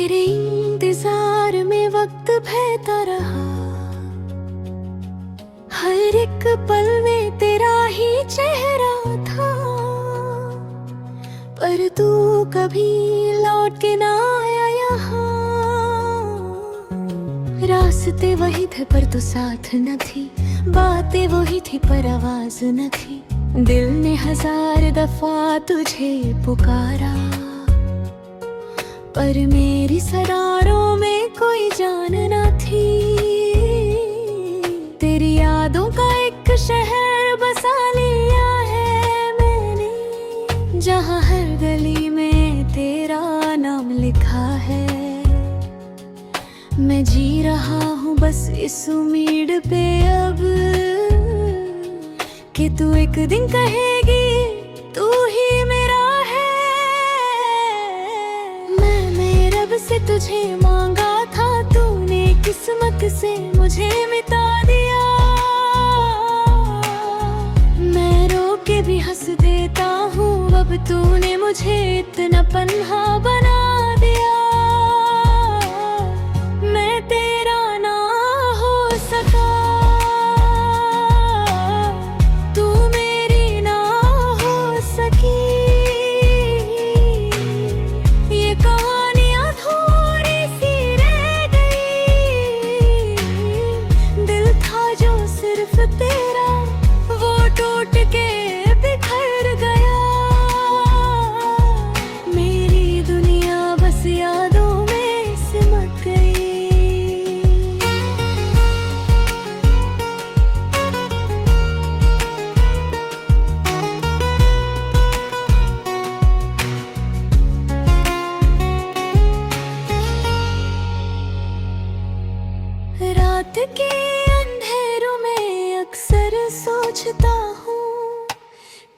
तेरे इंतजार में वक्त बहता रहा, हर एक पल में तेरा ही चेहरा था। पर तू कभी लौट के ना आया यहाँ। रास्ते वही थे पर तू साथ न थी, बातें वही थी पर आवाज न थी। दिल ने 1000 दफा तुझे पुकारा, पर मेरी सरारों में कोई जान न थी। तेरी यादों का एक शहर बसा लिया है मैंने, जहाँ हर गली में तेरा नाम लिखा है। मैं जी रहा हूँ बस इस उम्मीद पे अब, कि तू एक दिन कहेगी तू ही मेरा है। मैंने रब से तुझे मांगा था, तूने किस्मत से मुझे मिटा दिया। मैं रो के भी हंस देता हूँ, अब तूने मुझे इतना पन्हा बना दिया। मैं तेरा ना हो सका, तू मेरी ना हो सकी। ये कहानियाँ थोड़ी सी रह गई, दिल था जो सिर्फ तेरा, वो टूट के बिखर गया। मेरी दुनिया बस यादों में सिमट गई। रात के अंधेरों में अक्सर सोचता हूँ,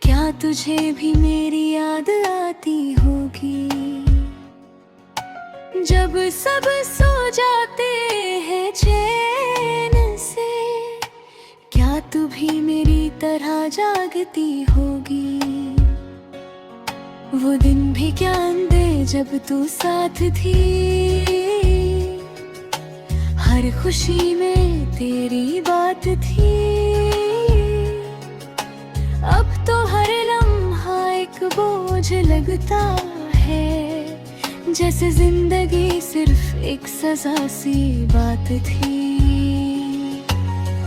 क्या तुझे भी मेरी याद आती होगी। जब सब सो जाते हैं चैन से, क्या तू भी मेरी तरह जागती होगी। वो दिन भी क्या अंधे जब तू साथ थी, हर खुशी में तेरी बात थी। अब तो हर लम्हा एक बोझ लगता है, जैसे जिंदगी सिर्फ एक सजा सी बात थी।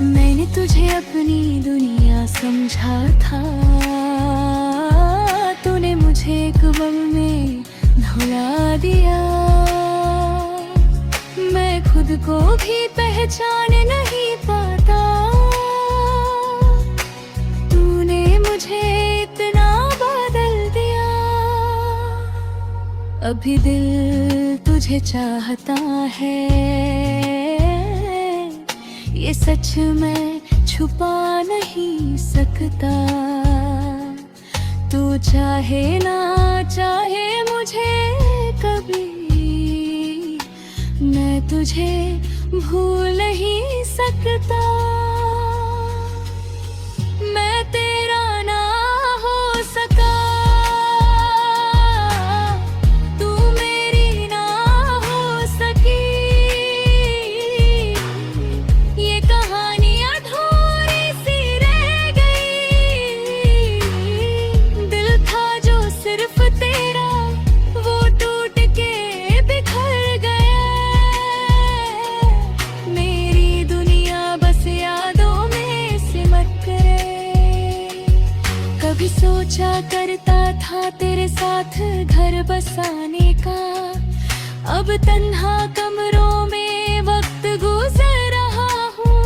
मैंने तुझे अपनी दुनिया समझा था, तूने मुझे एक बम में धुला दिया। मैं खुद को भी पहचान नहीं पाता, तूने मुझे इतना बदल दिया। अभी दिल तुझे चाहता है, ये सच मैं छुपा नहीं सकता। तू चाहे ना चाहे मुझे कभी, मैं तुझे भूल नहीं सकता। मैं तेरा ना हो सका, तू मेरी ना हो सकी। ये कहानियाँ थोड़ी सी रह गई, दिल था जो सिर्फ तेरा, वो टूट के बिखर गया। कभी सोचा करता था तेरे साथ घर बसाने का, अब तन्हा कमरों में वक्त गुजर रहा हूँ।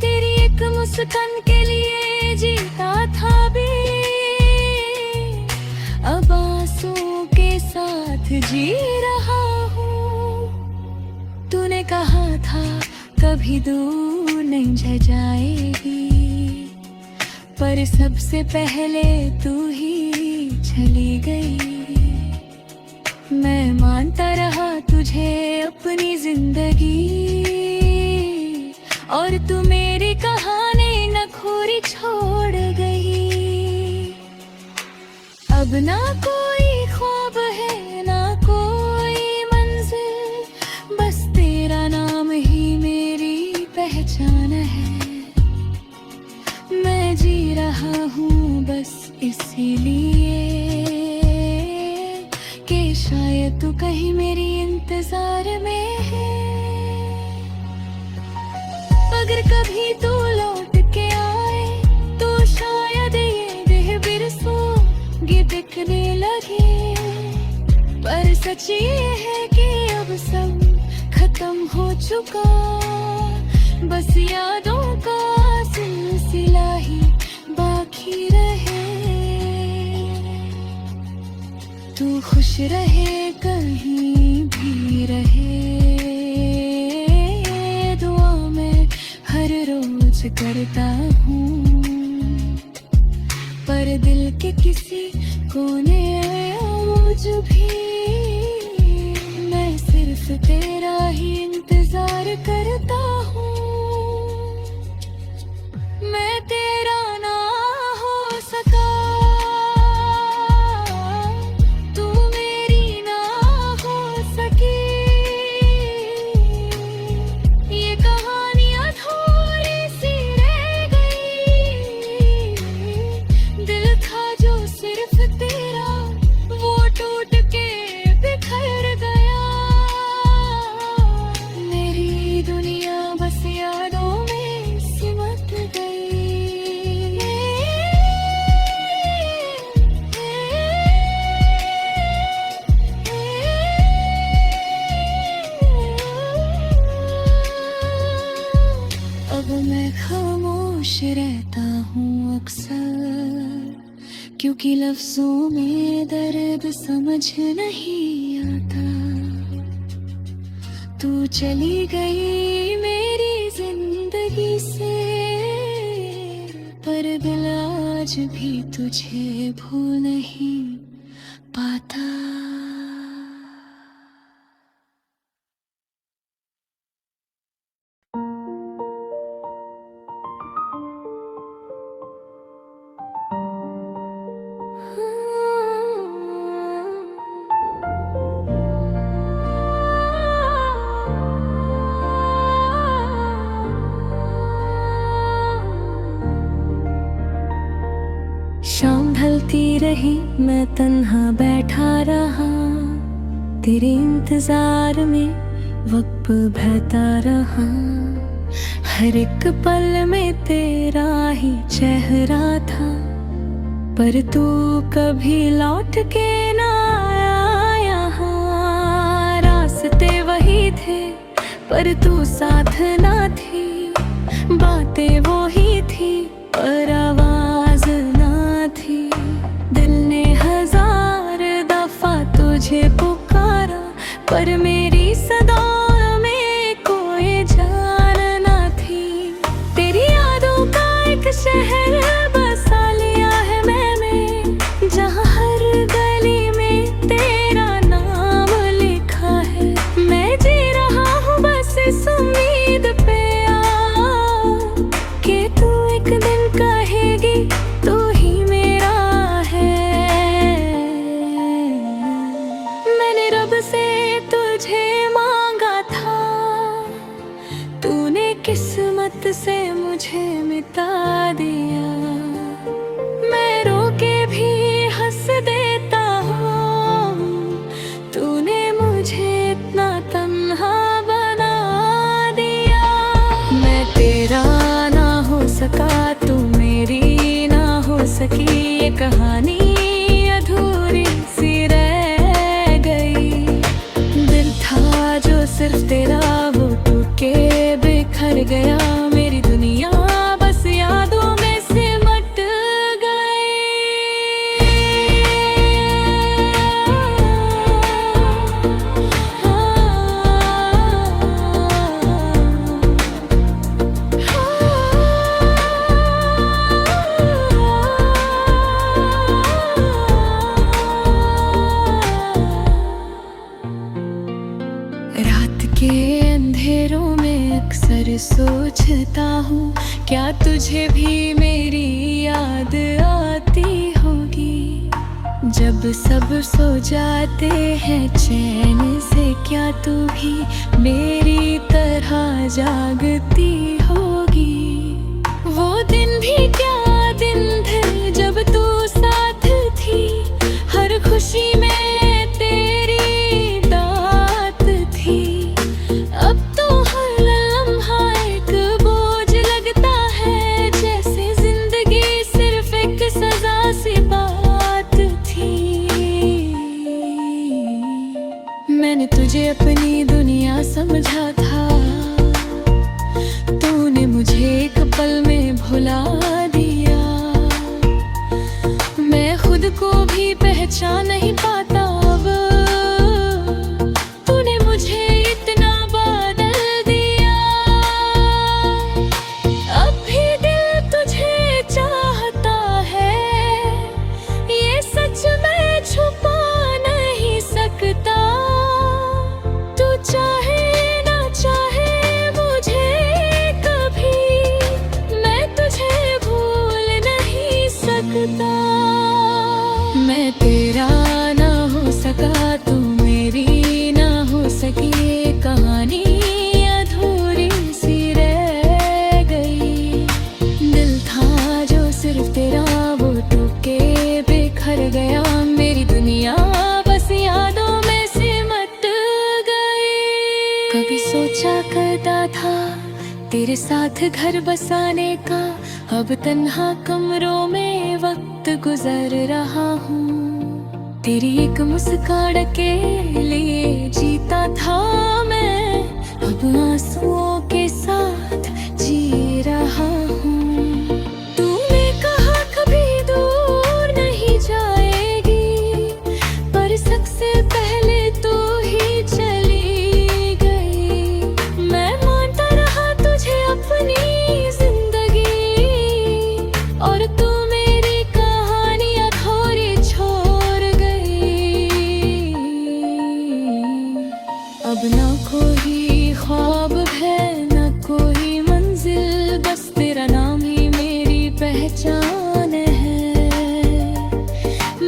तेरी एक मुस्कान के लिए जीता था भी, अब आंसू के साथ जी रहा हूँ। तूने कहा था कभी दूर नहीं जा जाएगी, पर सबसे पहले तू ही चली गई। मैं मानता रहा तुझे अपनी जिंदगी, और तू मेरी कहानी नखोरी छोड़ गई। अब ना कोई ख्वाब है ना कोई मन, इसीलिए कि शायद तू कहीं मेरी इंतजार में है। अगर कभी तू लौट के आए तो शायद ये देह बिरसोंगे बिकने लगे। पर सच ये है कि अब सब खत्म हो चुका, बस यादों का सिलसिला ही बाकी रहे। तू खुश रहे कहीं भी रहे, दुआ मैं हर रोज करता हूँ। पर दिल के किसी कोने आज भी मैं सिर्फ तेरा ही इंतजार करता हूँ। मैं तेरा ना हो सका, तू मेरी ना हो सकी। ये कहानी अधूरी सी रह गई। दिल था जो सिर्फ तेरा, वो टूट के बिखर गया। मेरी दुनिया बस यादों में सिमट गई। अब मैं खामोश रहता हूँ अक्सर, क्योंकि लफ्जों में दर्द समझ नहीं आता। तू चली गई मेरी जिंदगी से, पर दिल आज भी तुझे भूल नहीं पाता। शाम ढलती रही, मैं तन्हा बैठा रहा। तेरे इंतजार में वक्त बहता रहा। हर एक पल में तेरा ही चेहरा था, पर तू कभी लौट के ना आया यहाँ। रास्ते वही थे पर तू साथ ना थी। बातें वो ही थी पर आवाज ना थी। दिल ने हजार दफा तुझे पुकारा, पर मेरी सदा में कोई जान ना थी। तेरी यादों का एक शहर बसा लिया है मैंने, जहाँ हर गली में तेरा नाम लिखा है। मैं जी रहा हूँ बस इस उम्मीद पे कि तू एक दिन कहेगी तू ही मेरा है। मैंने रब से तुझे मांगा था, तूने किस्मत से मुझे मिटा दिया। मैं रो के भी हंस देता हूँ, तूने मुझे इतना तन्हा बना दिया। मैं तेरा ना हो सका, तू मेरी ना हो सकी। ये कहानी अधूरी सी रह गई। दिल था जो सिर्फ तेरा, वो टूट के बिखर गया। मेरी दुनिया बस यादों में सिमट गई। रात के अंधेरों में अक्सर सोचता हूँ, क्या तुझे भी मेरी याद आती होगी। जब सब सो जाते हैं चैन से, क्या तू भी मेरी तरह जागती होगी। वो दिन भी क्या दिन थे जब तू साथ खुशी में तेरी दात थी। अब तो हर लम्हा एक बोझ लगता है, जैसे जिंदगी सिर्फ एक सजा सी बात थी। मैंने तुझे अपनी दुनिया समझा था, तूने मुझे एक पल में भुला दिया। मैं खुद को भी पहचान नहीं पाता अब, तूने मुझे इतना बदल दिया। अब भी दिल तुझे चाहता है, ये सच मैं छुपा नहीं सकता। तू चाहे ना चाहे मुझे कभी, मैं तुझे भूल नहीं सकता। मैं तेरा ना हो सका, तू मेरी ना हो सकी, ये कहानी अधूरी सी रह गई। दिल था जो सिर्फ तेरा, वो टूट के बिखर गया। मेरी दुनिया बस यादों में सिमट गई। कभी सोचा करता था तेरे साथ घर बसाने का, अब तन्हा कमरों में वक्त गुजर रहा हूँ। तेरी एक मुस्कान के लिए जीता था मैं, अब आंसुओं के साथ जी रहा हूँ। तूने कहा कभी दूर नहीं जाएगी, पर सबसे पहले तू ही चली गई। मैं मानता रहा तुझे अपनी जिंदगी, और तू मेरी कहानी अधूरी छोड़ गई। अब ना कोई ख्वाब है, ना कोई मंजिल, बस तेरा नाम ही मेरी पहचान है।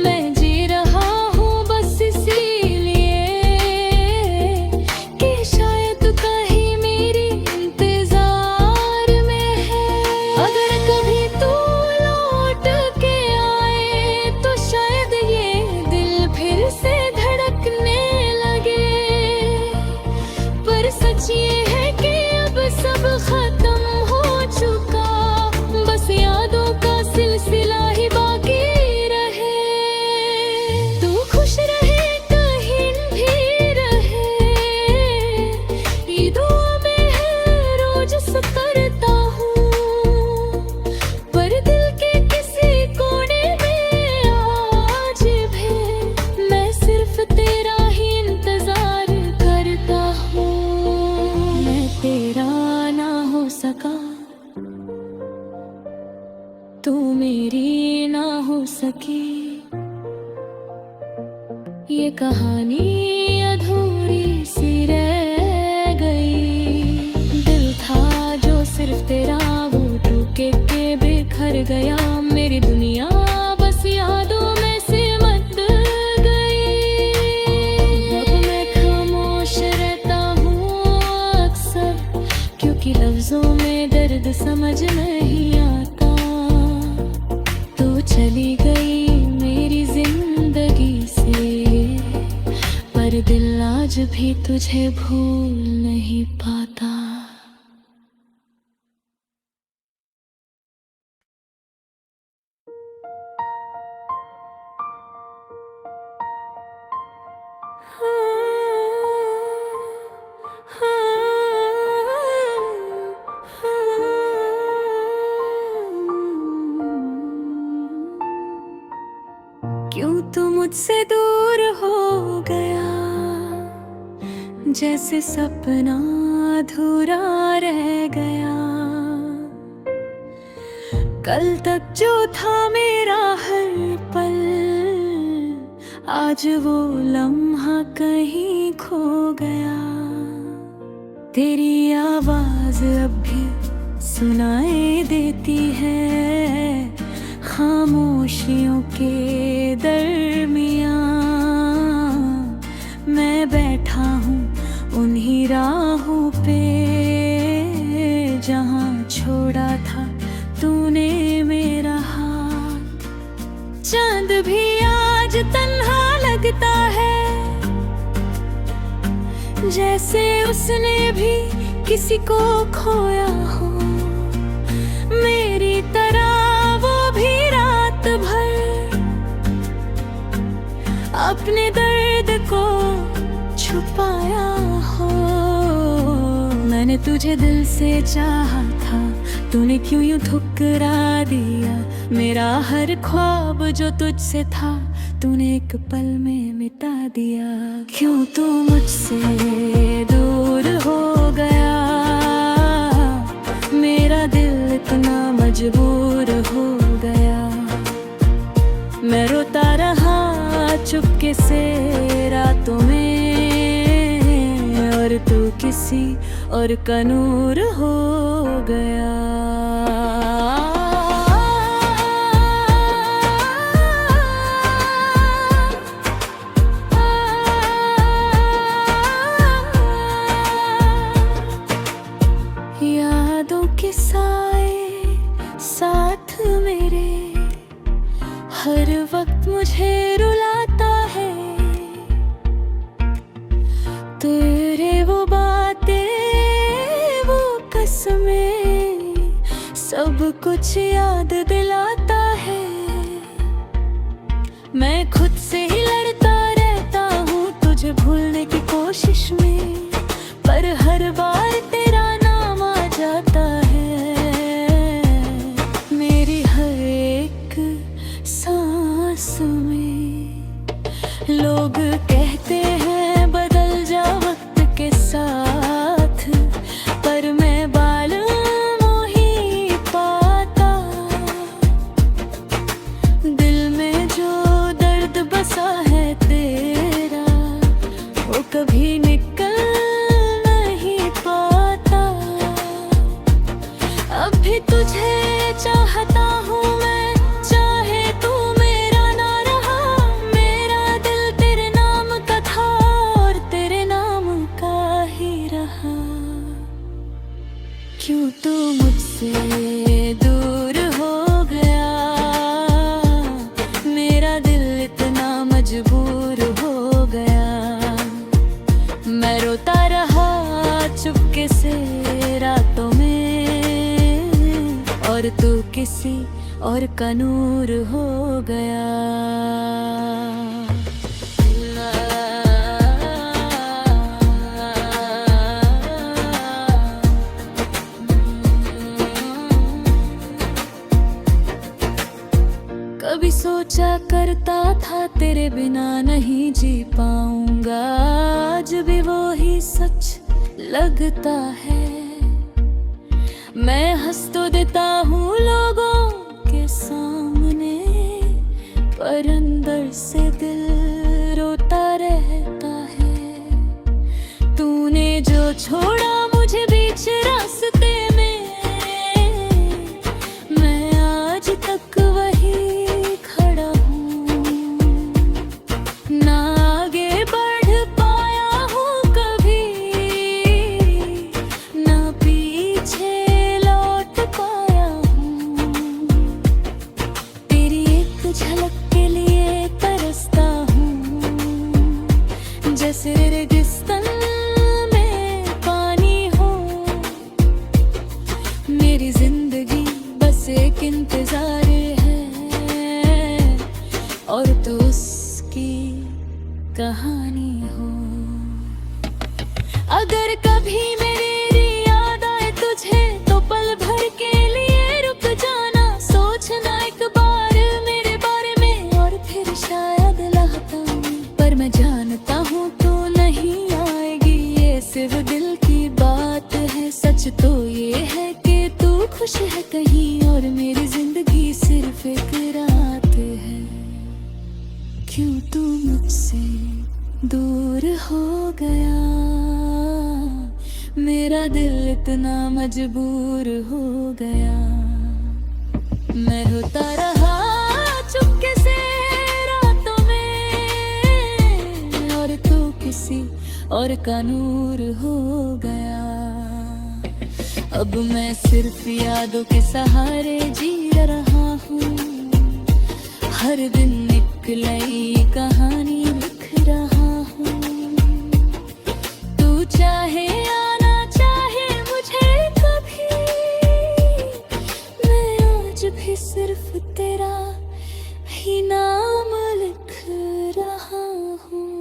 मैं जी रहा हूँ बस इसीलिए कि शायद कहीं मेरी इंतजार में है। अगर कभी तू लौट के आए तो शायद ये दिल फिर से धड़कने लगे। पर सच ये है कि अब सब खत्म हो चुका, बस यादों का सिलसिला ही बाकी रहे। तू खुश रहे कहीं भी रहे, ये दुआ में है रोज करता हूँ। पर दिल के किसी कोने में आज भी मैं सिर्फ तेरा ही इंतजार करता हूँ। मैं तेरा ना हो सका, तू मेरी ना हो सकी, ये कहानी अधूरी सी रह गई। दिल था जो सिर्फ तेरा, वो टूट के बिखर गया। मेरी दुनिया बस यादों में सिमट गई। अब मैं खामोश रहता हूँ अक्सर, क्योंकि लफ्जों में दर्द समझ नहीं आता। तू चली गई मेरी जिंदगी से, पर दिल आज भी तुझे भूल नहीं पाता। क्यों तू मुझसे दूर हो गया, जैसे सपना अधूरा रह गया। कल तक जो था मेरा हर पल, आज वो लम्हा कहीं खो गया। तेरी आवाज अब भी सुनाई देती है, खामोशियों के दरमियां। मैं बैठा हूँ उन्हीं राहों पे, जहाँ छोड़ा था तूने मेरा हाथ। चांद भी आज तन्हा जैसे उसने भी किसी को खोया हो, मेरी तरह वो भी रात भर अपने दर्द को छुपाया हो। मैंने तुझे दिल से चाहा था, तूने क्यों यूं ठुकरा दिया। मेरा हर ख्वाब जो तुझसे था, तूने एक पल में मिटा दिया। क्यों तू मुझसे दूर हो गया, मेरा दिल इतना मजबूर हो गया। मैं रोता रहा चुपके से रातों में, और तू किसी और का नूर हो गया। यादों के साए साथ मेरे हर वक्त मुझे रुलाता है। तेरे वो बातें वो कसमें सब कुछ याद दिलाता है। मैं खुद से ही लड़ता रहता हूँ तुझे भूलने की कोशिश में, पर हर बार तेरा नाम आ जाता है मेरी हर एक सांस में। लोग कहते हैं बदल जा वक्त के साथ, पर मैं बालों ही पाता। दिल में जो दर्द बसा है तेरा, वो कभी निकल नहीं पाता। अब भी तुझे चाहता हूँ मैं, चाहे तू मेरा ना रहा। मेरा दिल तेरे नाम का था और तेरे नाम का ही रहा। क्यों तू मुझसे दूर हो गया, मेरा दिल इतना मजबूर हो गया। मैं रोता रहा चुपके से रातों में, और तू किसी और का नूर हो गया। कभी सोचा करता था तेरे बिना नहीं जी पाऊंगा, आज भी वो ही सच लगता है। मैं हंस तो देता हूँ लोगों के सामने, पर अंदर से दिल रोता रहता है। तूने जो छोड़ा मुझे बीच रास्ते में, मैं आज तक वही खड़ा हूँ। ना आगे बढ़ पाया हूँ कभी, ना पीछे लौट पाया हूँ। तेरी एक झलक के लिए तरसता हूँ, जैसे रेगिस्तान में पानी हो। मेरी जिंदगी बस एक इंतजार है, और तो उसकी कहानी हो। अगर कभी मेरी याद आए तुझे, तो पल भर के लिए रुक जाना। सोचना एक बार मेरे बारे में, और फिर शायद लहता हूँ। पर मैं जानता हूँ तू नहीं आएगी, ये सिर्फ दिल की बात है। सच तो ये है कि तू खुश है कहीं, और मेरी जिंदगी सिर्फ एक रात है। क्यों तू मुझसे दूर हो गया, मेरा दिल इतना मजबूर हो गया। मैं रोता रहा चुपके से रातों में, और तू किसी और का नूर हो गया। अब मैं सिर्फ यादों के सहारे जी रहा हूँ, हर दिन एक नई कहानी लिख रहा हूँ। तू चाहे आना चाहे मुझे कभी, मैं आज भी सिर्फ तेरा ही नाम लिख रहा हूँ।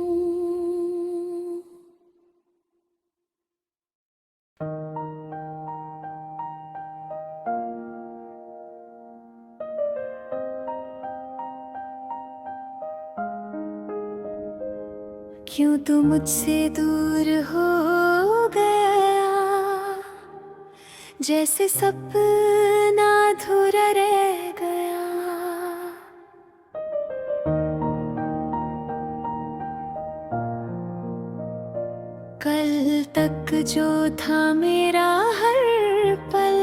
क्यों तू मुझसे दूर हो गया, जैसे सपना अधूरा रह गया। कल तक जो था मेरा हर पल,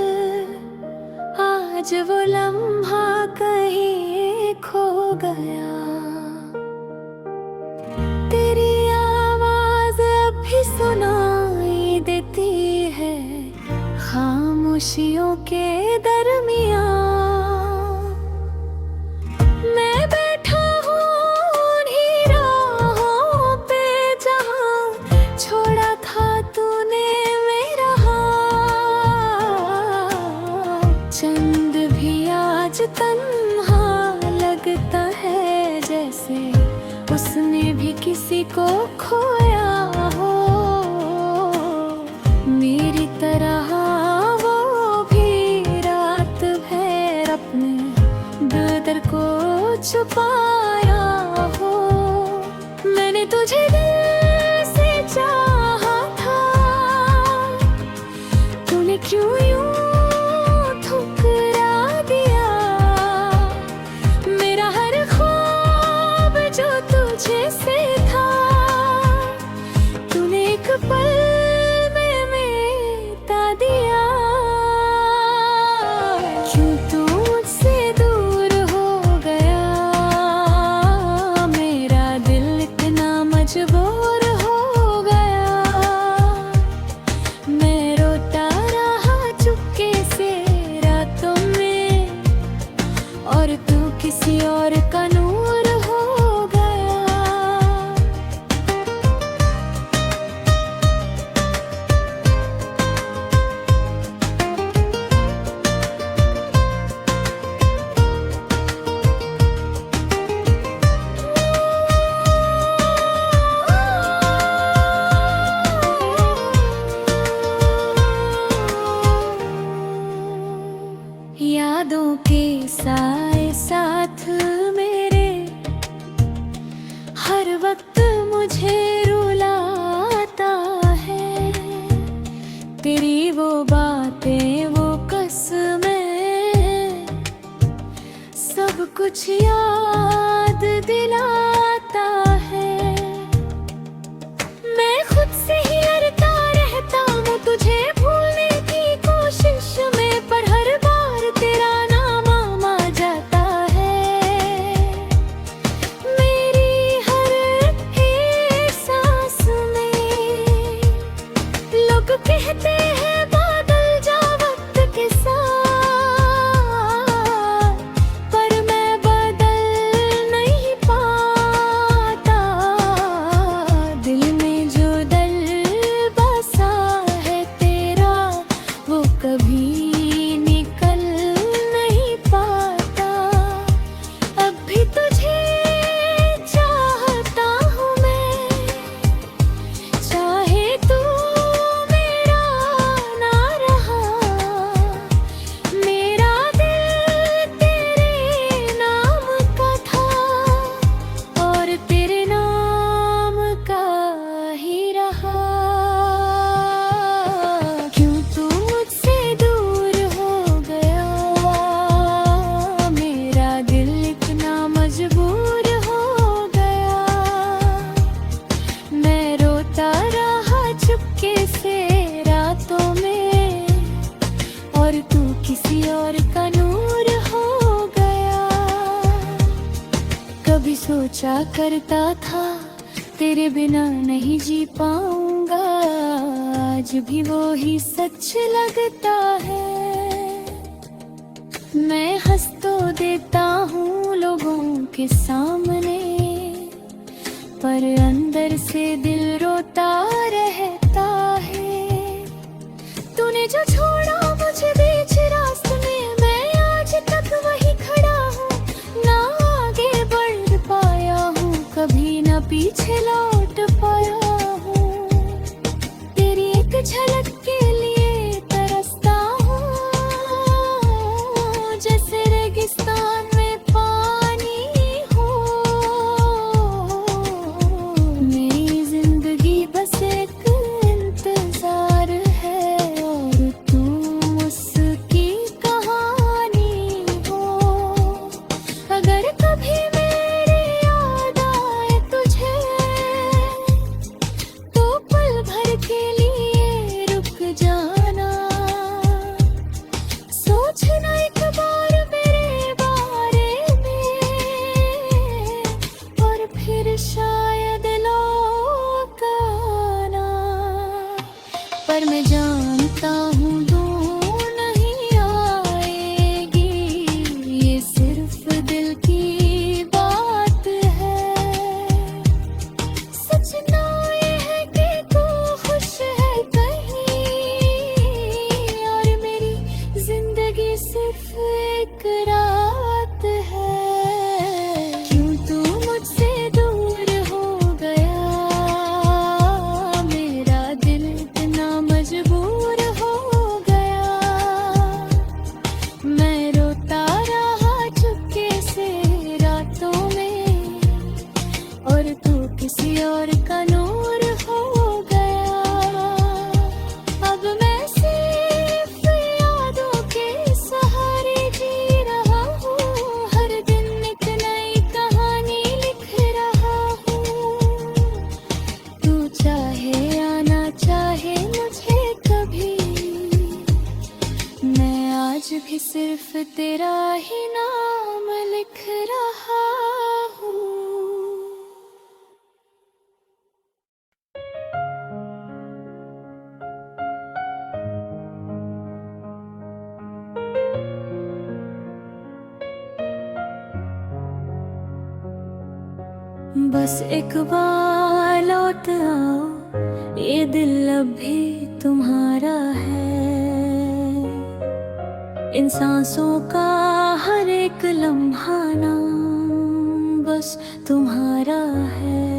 आज वो लम्हा कहीं खो गया। तेरी आवाज अब भी सुनाई देती है खामोशियों के दरमियां। मैं बैठा हूँ उन्हीं राहों पे जहाँ छोड़ा था तूने मेरा हाथ। चंद भी आज तन्हा लगता है, जैसे उसने भी किसी को खोया हो। मेरी तरह वो भी रात भर अपने दर्द को छुपाया हो। मैंने तुझे दिल से चाहा था, तूने क्यों यूं ठुकरा दिया। मेरा हर ख्वाब जो तुझे से था, तूने एक पल में मिटा दिया। क्यों तू मुझसे दूर हो गया, मेरा दिल इतना मजबूर हो गया। मैं रोता रहा चुपके से रातों में, और तू किसी और का नूर हो गया। यादों के साए साथ मेरे हर वक्त मुझे रुलाता है। तेरी वो बातें वो कसमें सब कुछ याद दिलाता है। मैं खुद से ही डरता रहता हूँ तुझे भूलने की कोशिश में, पर हर बार तेरा नाम आ जाता है। मेरी हर एक सांस में लोग कहते हैं बादल जा वक्त के साथ, पर मैं बदल नहीं पाता। दिल में जो दिल बसा है तेरा, वो कभी निकल नहीं पाता। अब भी तुझे चाहता हूँ मैं, चाहे तू मेरा ना रहा। मेरा दिल तेरे नाम का था, और तेरे नाम का ही रहा। क्यों तू मुझसे दूर हो गया, मेरा दिल इतना मजबूर हो गया। मैं रोता रहा चुपके से रातों में, और तू किसी और का नूर हो गया। कभी सोचा करता था तेरे बिना नहीं जी पाऊंगा, आज भी वो ही सच लगता है। मैं हंस तो देता हूँ लोगों के सामने, पर अंदर से दिल रोता रहता जाना। सोचना एक बार मेरे बारे में और फिर शायद लौट आना। पर मैं जानता हूँ दूर नहीं आएगी, ये सिर्फ दिल की बात है। सच ना ये है कि तू खुश है कहीं और मेरी जिंदगी सिर्फ एक रात है। क्यों तू मुझसे दूर हो गया, मेरा दिल इतना मजबूर हो गया। मैं रोता रहा चुपके से रातों में और तू किसी और का नूर हो गया। अब मैं सिर्फ यादों के सहारे जी रहा हूँ, हर दिन एक नई कहानी लिख रहा हूँ। तू चाहे या ना चाहे मुझे कभी, मैं आज भी सिर्फ तेरा ही नाम लिख रहा हूँ। बस एक बार लौट आओ, ये दिल अब भी तुम्हारा है। इन सांसों का हर एक लम्हा नाम बस तुम्हारा है।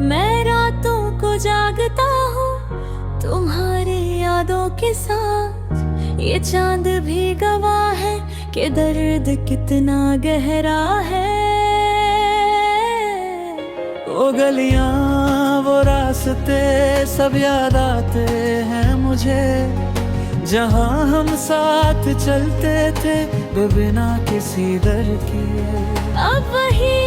मैं रातों को जागता हूँ तुम्हारी यादों के साथ। ये चांद भी गवाह है कि दर्द कितना गहरा है। वो गलियां वो रास्ते सब याद आते हैं मुझे, जहां हम साथ चलते थे बिना किसी डर के। अब वही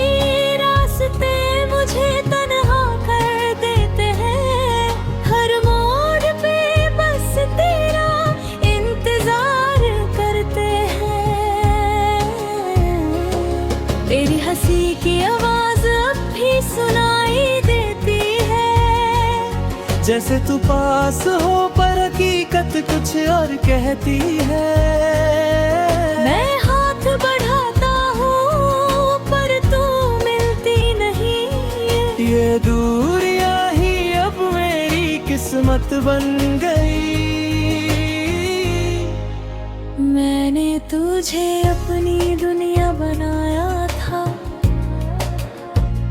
रास्ते मुझे तन्हा कर देते हैं, हर मोड़ पे बस तेरा इंतजार करते हैं। तेरी हंसी की आवाज अब भी सुनाई देती है, जैसे तू पास हो पर हकीकत कुछ और कहती है। मैं हाथ बढ़ाता हूँ पर तू मिलती नहीं। ये दूरियां ही अब मेरी किस्मत बन गई। मैंने तुझे अपनी दुनिया बनाया था,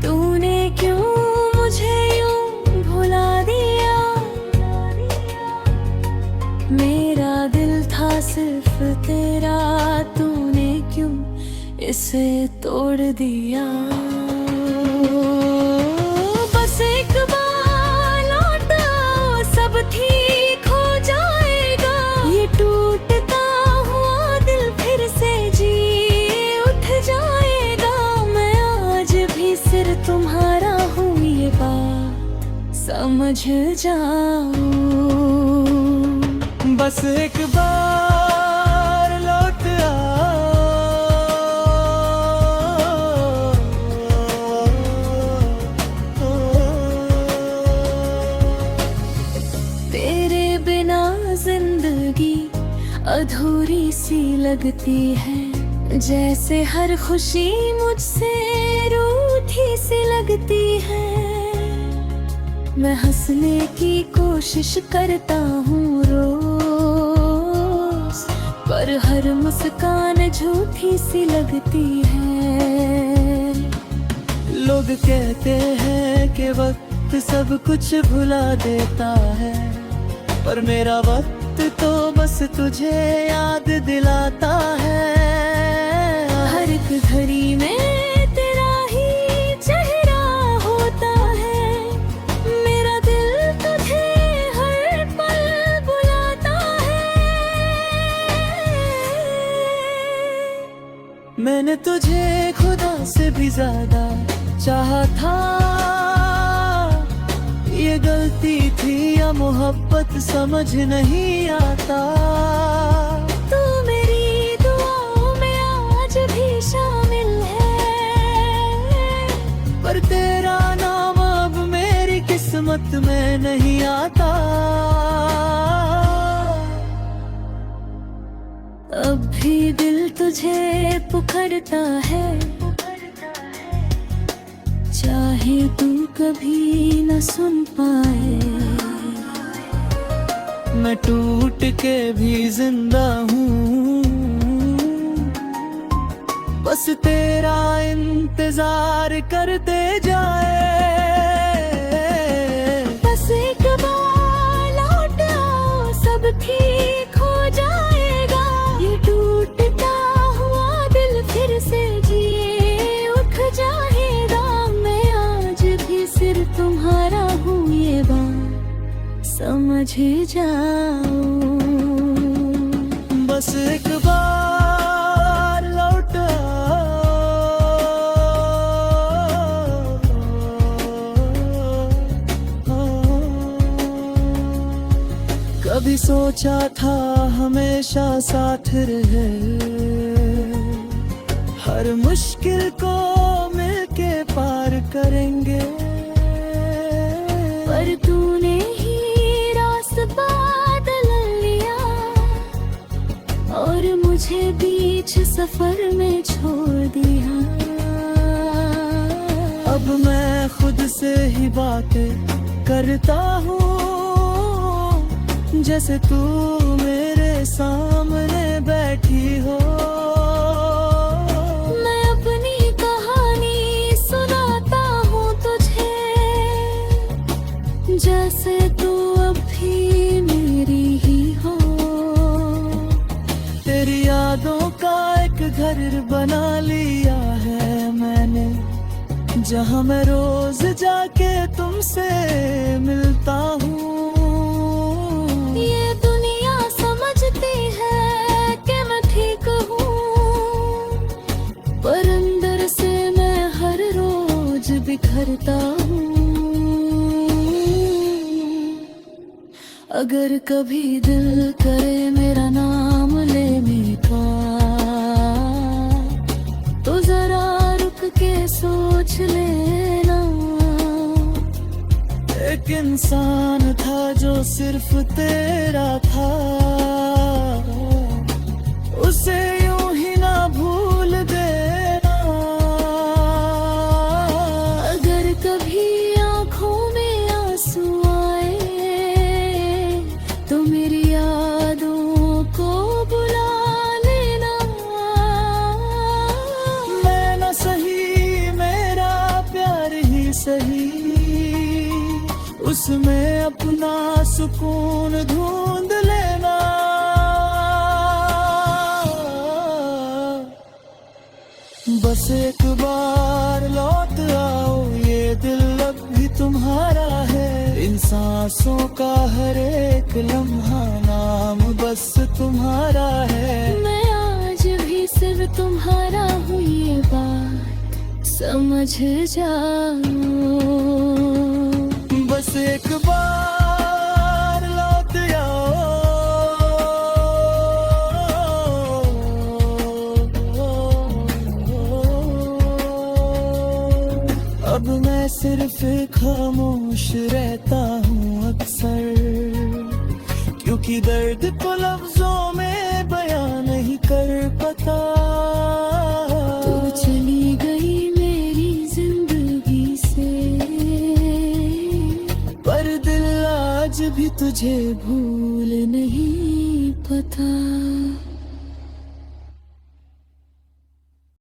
तूने क्यों मुझे यूं भुला दिया। मेरा दिल था सिर्फ तेरा, तूने क्यों इसे तोड़ दिया। बस एक बार लौट आओ, सब ठीक हो जाएगा। ये टूटता हुआ दिल फिर से जी उठ जाएगा। मैं आज भी सिर्फ तुम्हारा हूँ, ये बात समझ जाओ। बस एक बार लौट तेरे बिना जिंदगी अधूरी सी लगती है, जैसे हर खुशी मुझसे रूठी सी लगती है। मैं हंसने की कोशिश करता हूँ रोज, पर हर मुस्कान झूठी सी लगती है। लोग कहते हैं कि वक्त सब कुछ भुला देता है, पर मेरा वक्त तो बस तुझे याद दिलाता है। हर एक घड़ी में तेरा ही चेहरा होता है, मेरा दिल तुझे हर पल बुलाता है। मैंने तुझे खुदा से भी ज्यादा चाहा था, ये गलती थी या मोहब्बत समझ नहीं आता। तू मेरी दुआओं में आज भी शामिल है, पर तेरा नाम अब मेरी किस्मत में नहीं आता। अब भी दिल तुझे पुकारता है, चाहे तू कभी न सुन पाए। मैं टूट के भी जिंदा हूँ, बस तेरा इंतजार करते जाए। बस एक बार लौट आओ, सब ठीक हो जाएगा। ये टूटता हुआ दिल फिर से जिए उठ जाएगा। मैं आज भी सिर्फ तुम्हारा हूँ, ये बात समझ जाओ। बस एक बार लौट कभी सोचा था हमेशा साथ रहे, हर मुश्किल को मिलके पार करेंगे। पर तूने ही रास्ता बदल लिया और मुझे बीच सफर में छोड़ दिया। अब मैं खुद से ही बातें करता हूँ, जैसे तू मेरे सामने बैठी हो। मैं अपनी कहानी सुनाता हूँ तुझे, जैसे तू अब भी मेरी ही हो। तेरी यादों का एक घर बना लिया है मैंने, जहाँ मैं रोज जाके तुमसे मिलता हूँ। ये दुनिया समझती है कि मैं ठीक हूँ, पर अंदर से मैं हर रोज बिखरता हूँ। अगर कभी दिल करे मेरा नाम लेने का, तो जरा रुक के सोच लेना। एक इंसान था जो सिर्फ तेरा था, उसे यूं ही ना भूल देना। अगर कभी आँखों में आंसू आए, तो मेरी यादों को बुला लेना। मैं न सही, मेरा प्यार ही सही, उसमें अपना सुकून ढूंढ लेना। बस एक बार लौट आओ, ये दिल अब भी तुम्हारा है। इन सांसों का हर एक लम्हा नाम बस तुम्हारा है। मैं आज भी सिर्फ तुम्हारा हूँ, ये बात समझ जाओ। बस एक बार लौट आओ, अब मैं सिर्फ खामोश रहता हूँ अक्सर, क्योंकि दर्द को लफ्जों में बयां नहीं कर पाता। तू चली गई मेरी जिंदगी से, पर दिल आज भी तुझे भूल नहीं पाता।